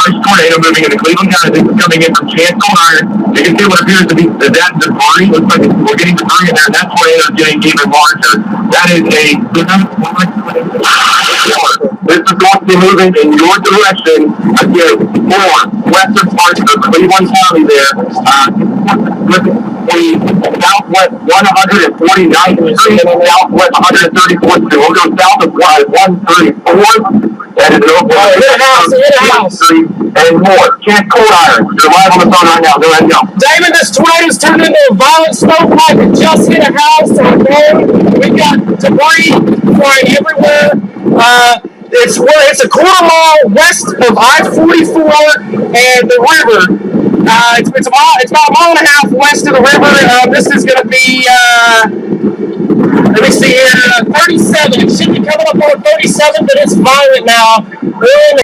large tornado moving into Cleveland County. This is coming in from Chance Cold Iron. You can see what appears to be that debris. Looks like we're getting debris in there, and that tornado is getting even larger. That is a this is going to be moving in your direction again for western parts of Cleveland County there. The southwest 149th Street and southwest 134th Street. We'll go south of 134th. That is house. And more. Chance Cold Iron. You're live on the phone right now. Go ahead and go. Damon, this tornado's turned into a violent snowflake. It just hit a house on a road. We got debris flying everywhere. It's a quarter mile west of I-44 and the river. It's about a mile and a half west of the river. This is going to be, let me see here, 37. It should be coming up on 37, but it's violent now. We're in the